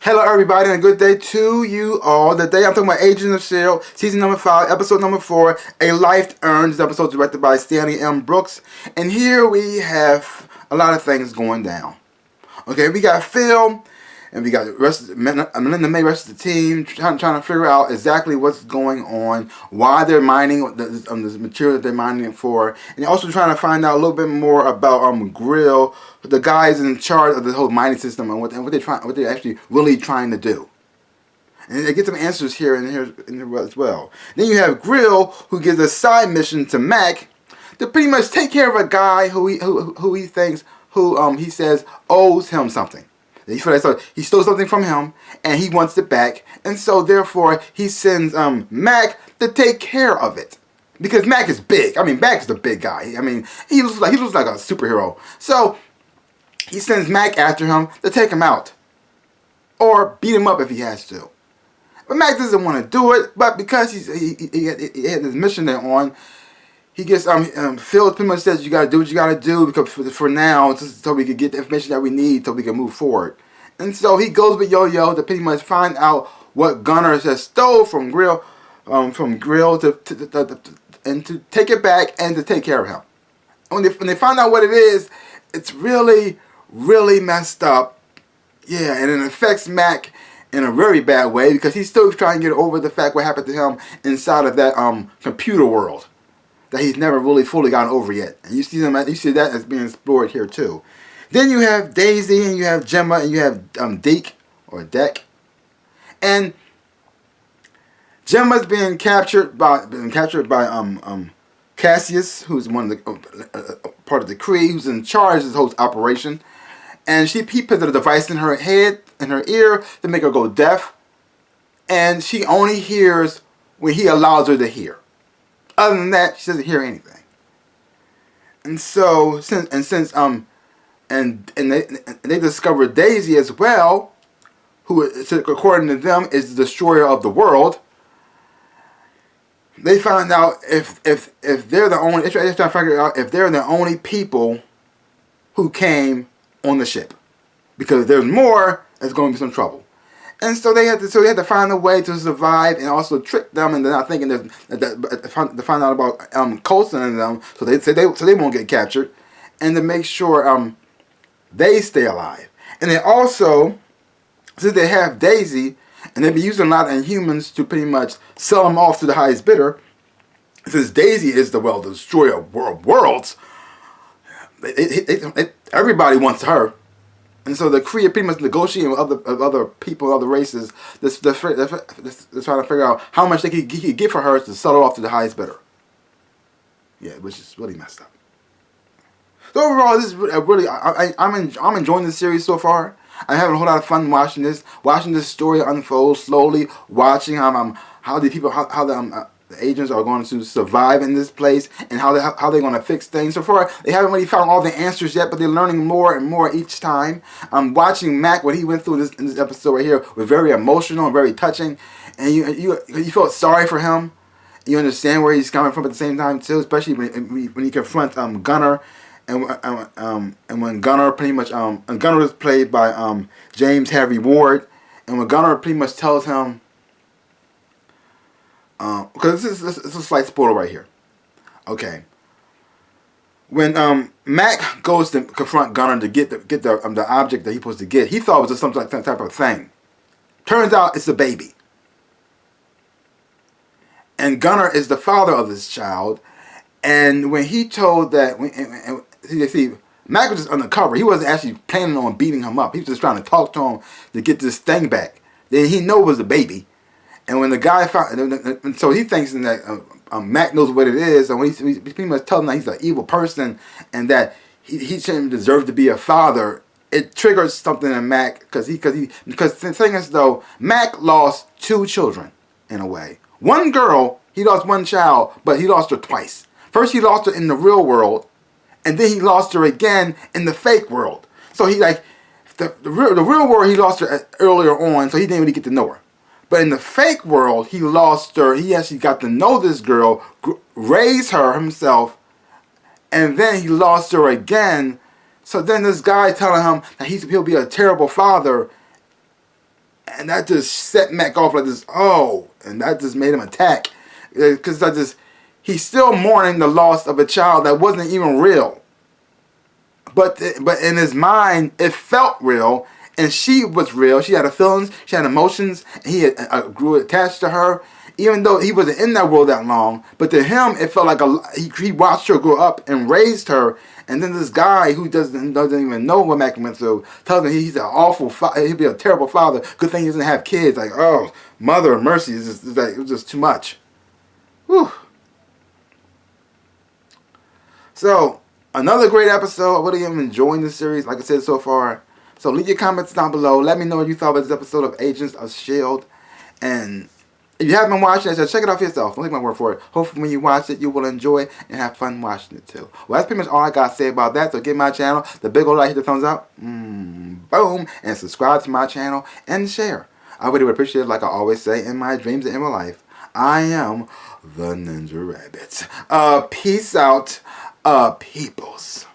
Hello everybody and a good day to you all. Today I'm talking about Agents of S.H.I.E.L.D. Season number 5, episode number 4, A Life Earned. This episode is directed by Stanley M. Brooks. And here we have a lot of things going down. Okay, we got Phil and we got the rest of the Melinda May, rest of the team trying to figure out exactly what's going on, why they're mining this material that they're mining it for, and they're also trying to find out a little bit more about Grill, the guys in charge of the whole mining system, and what they're actually really trying to do. And they get some answers here and here as well. Then you have Grill, who gives a side mission to Mac to pretty much take care of a guy who he says owes him something. So he stole something from him, and he wants it back, and so therefore he sends Mac to take care of it, because Mac is big. I mean, Mac is the big guy. I mean, he looks like a superhero. So he sends Mac after him to take him out, or beat him up if he has to. But Mac doesn't want to do it. But because he had this mission there on, he gets Phil pretty much says you gotta do what you gotta do because for now, so we can get the information that we need so we can move forward. And so he goes with Yo-Yo to pretty much find out what Gunner has stole from Grill, and to take it back and to take care of him. And when they find out what it is, it's really messed up. Yeah, and it affects Mac in a very bad way because he's still trying to get over the fact what happened to him inside of that computer world that he's never really fully gotten over yet. And you see that as being explored here too. Then you have Daisy and you have Gemma and you have Deke or Deck. And Gemma's being captured by Cassius, who's one of the part of the Kree, who's in charge of this whole operation. And he puts a device in her head, in her ear, to make her go deaf. And she only hears when he allows her to hear. Other than that, she doesn't hear anything. And so, since they discover Daisy as well, who, according to them, is the destroyer of the world. They find out if they're the only. They're trying to figure out if they're the only people who came on the ship, because if there's more, there's going to be some trouble. And so they had to find a way to survive and also trick them into not thinking to find out about Coulson and them, so they won't get captured, and to make sure they stay alive. And they also, since they have Daisy, and they've been using a lot of Inhumans to pretty much sell them off to the highest bidder, since Daisy is the destroyer of worlds, everybody wants her. And so the Kree are pretty much negotiating with other people, other races. They're trying to figure out how much they could get for her to sell her off to the highest bidder. Yeah, which is really messed up. So overall, this is really I'm enjoying this series so far. I'm having a whole lot of fun watching this story unfold slowly, watching how the agents are going to survive in this place and how they're going to fix things. So far, they haven't really found all the answers yet, but they're learning more and more each time. Watching Mac, what he went through in this episode right here, was very emotional and very touching, and you felt sorry for him. You understand where he's coming from at the same time too, especially when he confronts Gunner, and when Gunner pretty much and Gunner is played by James Harvey Ward, and when Gunner pretty much tells him. Because this is a slight spoiler right here. Okay. When Mac goes to confront Gunner to get the object that he's supposed to get, he thought it was just some type of thing. Turns out it's a baby. And Gunner is the father of this child. And when he told that, see, Mac was just undercover. He wasn't actually planning on beating him up. He was just trying to talk to him to get this thing back. Then he knew it was a baby. And when the guy found, so he thinks that Mac knows what it is, and when he pretty much tells him that he's an evil person and that he shouldn't deserve to be a father, it triggers something in Mac because the thing is though, Mac lost 2 children in a way. One girl, he lost 1 child, but he lost her twice. First he lost her in the real world, and then he lost her again in the fake world. So he the real world he lost her earlier on, so he didn't really get to know her. But in the fake world, he lost her. He actually got to know this girl, raise her himself, and then he lost her again. So then this guy telling him that he'll be a terrible father, And that just set Mac off like this. Oh, and that just made him attack. Because he's still mourning the loss of a child that wasn't even real. But in his mind, it felt real. And she was real. She had feelings. She had emotions. And he grew attached to her. Even though he wasn't in that world that long. But to him, it felt like he watched her grow up and raised her. And then this guy who doesn't even know what Mac went through tells him he's an awful father. He'd be a terrible father. Good thing he doesn't have kids. Like, oh, mother of mercy. It was just too much. Whew. So, another great episode. I really am enjoying this series, like I said so far. So, leave your comments down below. Let me know what you thought about this episode of Agents of S.H.I.E.L.D. And if you haven't watched it, check it out for yourself. Don't take my word for it. Hopefully, when you watch it, you will enjoy it and have fun watching it too. Well, that's pretty much all I got to say about that. So, give my channel the big old like, hit the thumbs up, boom, and subscribe to my channel and share. I really would appreciate it, like I always say, in my dreams and in my life. I am the Ninja Rabbit. Peace out, peoples.